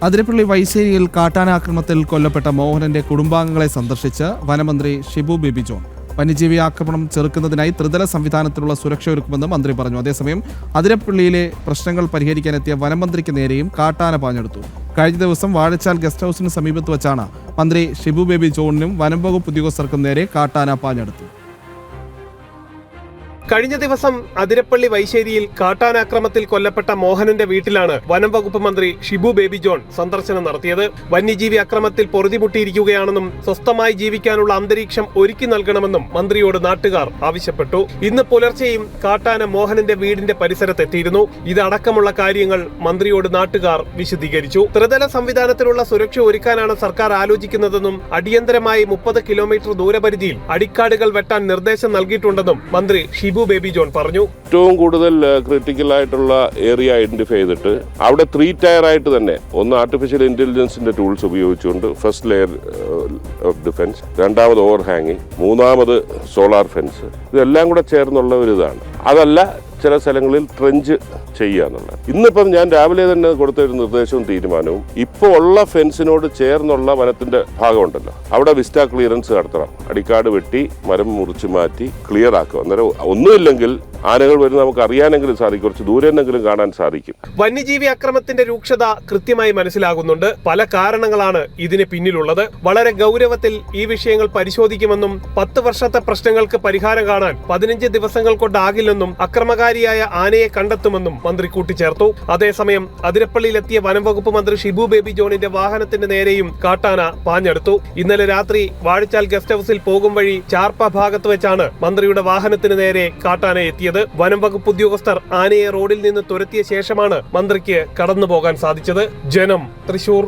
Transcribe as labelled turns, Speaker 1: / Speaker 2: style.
Speaker 1: അതിരപ്പള്ളി വൈശ്ശേരിയിൽ കാട്ടാനാക്രമണത്തിൽ കൊല്ലപ്പെട്ട മോഹനന്റെ കുടുംബാംഗങ്ങളെ സന്ദർശിച്ച് വനമന്ത്രി ഷിബു ബേബി ജോൺ. വന്യജീവി ആക്രമണം ചെറുക്കുന്നതിനായി ത്രിതല സംവിധാനത്തിലുള്ള സുരക്ഷ ഒരുക്കുമെന്ന് മന്ത്രി പറഞ്ഞു. അതേസമയം അതിരപ്പള്ളിയിലെ പ്രശ്നങ്ങൾ പരിഹരിക്കാനെത്തിയ വനമന്ത്രിക്ക് നേരെയും കാട്ടാന പാഞ്ഞെടുത്തു. കഴിഞ്ഞ ദിവസം വാഴച്ചാൽ ഗസ്റ്റ് ഹൌസിന് സമീപത്ത് വച്ചാണ് മന്ത്രി ഷിബു ബേബി ജോണിനും വനം വകുപ്പ് ഉദ്യോഗസ്ഥർക്കും നേരെ കാട്ടാന പാഞ്ഞെടുത്തു.
Speaker 2: കഴിഞ്ഞ ദിവസം അതിരപ്പള്ളി വൈശ്ശേരിയിൽ കാട്ടാനാക്രമത്തിൽ കൊല്ലപ്പെട്ട മോഹനന്റെ വീട്ടിലാണ് വനം വകുപ്പ് മന്ത്രി ഷിബു ബേബി ജോൺ സന്ദർശനം നടത്തിയത്. വന്യജീവി അക്രമത്തിൽ പൊറുതിമുട്ടിയിരിക്കുകയാണെന്നും സ്വസ്ഥമായി ജീവിക്കാനുള്ള അന്തരീക്ഷം ഒരുക്കി നൽകണമെന്നും മന്ത്രിയോട് നാട്ടുകാർ ആവശ്യപ്പെട്ടു. ഇന്ന് പുലർച്ചെയും കാട്ടാന മോഹനന്റെ വീടിന്റെ പരിസരത്തെത്തിയിരുന്നു. ഇതടക്കമുള്ള കാര്യങ്ങൾ മന്ത്രിയോട് നാട്ടുകാർ വിശദീകരിച്ചു. ത്രിതല സംവിധാനത്തിലുള്ള സുരക്ഷ ഒരുക്കാനാണ് സർക്കാർ ആലോചിക്കുന്നതെന്നും അടിയന്തരമായി 30 കിലോമീറ്റർ ദൂരപരിധിയിൽ അടിക്കാടുകൾ വെട്ടാൻ നിർദ്ദേശം നൽകിയിട്ടുണ്ടെന്നും മന്ത്രി ഷിബു ബേബി ജോൺ പറഞ്ഞു.
Speaker 3: ഏറ്റവും കൂടുതൽ ക്രിട്ടിക്കൽ ആയിട്ടുള്ള ഏരിയ ഐഡന്റിഫൈ ചെയ്തിട്ട് അവിടെ 3 ടയർ ആയിട്ട് തന്നെ ഒന്ന് ആർട്ടിഫിഷ്യൽ ഇന്റലിജൻസിന്റെ ടൂൾസ് ഉപയോഗിച്ചുകൊണ്ട് ഫസ്റ്റ് ലെയർ ഓഫ് ഡിഫൻസ്, രണ്ടാമത് ഓവർ ഹാങ്ങിങ്, മൂന്നാമത് സോളാർ ഫെൻസ്, ഇതെല്ലാം കൂടെ ചേർന്നുള്ള ഒരു ഇതാണ്. അതല്ല ചില സ്ഥലങ്ങളിൽ ട്രെഞ്ച് ചെയ്യുക എന്നുള്ളത്. ഇന്നിപ്പം ഞാൻ രാവിലെ തന്നെ കൊടുത്ത ഒരു നിർദ്ദേശവും തീരുമാനവും ഇപ്പോൾ ഉള്ള ഫെൻസിനോട് ചേർന്നുള്ള വനത്തിന്റെ ഭാഗമുണ്ടല്ലോ, അവിടെ വിസ്റ്റ ക്ലിയറൻസ് നടത്തണം. അടിക്കാട് വെട്ടി മരം മുറിച്ച് മാറ്റി ക്ലിയർ ആക്കുക. അന്നേരം ഒന്നുമില്ലെങ്കിൽ ആനകൾ വരുന്ന നമുക്ക് അറിയാനെങ്കിലും സാധിക്കും, കുറച്ച് ദൂരെന്നെങ്കിലും കാണാൻ സാധിക്കും.
Speaker 2: വന്യജീവി അക്രമത്തിന്റെ രൂക്ഷത കൃത്യമായി മനസ്സിലാകുന്നുണ്ട്. പല കാരണങ്ങളാണ് ഇതിന് പിന്നിലുള്ളത്. വളരെ ഗൗരവത്തിൽ ഈ വിഷയങ്ങൾ പരിശോധിക്കുമെന്നും 10 വർഷത്തെ പ്രശ്നങ്ങൾക്ക് പരിഹാരം കാണാൻ 15 ദിവസങ്ങൾ കൊണ്ടാകില്ലെന്നും അക്രമകാരിയായ ആനയെ കണ്ടെത്തുമെന്നും മന്ത്രി കൂട്ടിച്ചേർത്തു. അതേസമയം അതിരപ്പള്ളിയിലെത്തിയ വനം വകുപ്പ് മന്ത്രി ഷിബു ബേബി ജോണിന്റെ വാഹനത്തിന്റെ നേരെയും കാട്ടാന പാഞ്ഞെടുത്തു. ഇന്നലെ രാത്രി വാഴച്ചാൽ ഗസ്റ്റ് ഹൌസിൽ പോകും വഴി ചാർപ്പ ഭാഗത്ത് വെച്ചാണ് മന്ത്രിയുടെ വാഹനത്തിന് നേരെ കാട്ടാന എത്തിയത്. വനം വകുപ്പ് ഉദ്യോഗസ്ഥർ ആനയെ റോഡിൽ നിന്ന് തുരത്തിയ ശേഷമാണ് മന്ത്രിക്ക് കടന്നുപോകാൻ സാധിച്ചത്. ജനം, തൃശൂർ.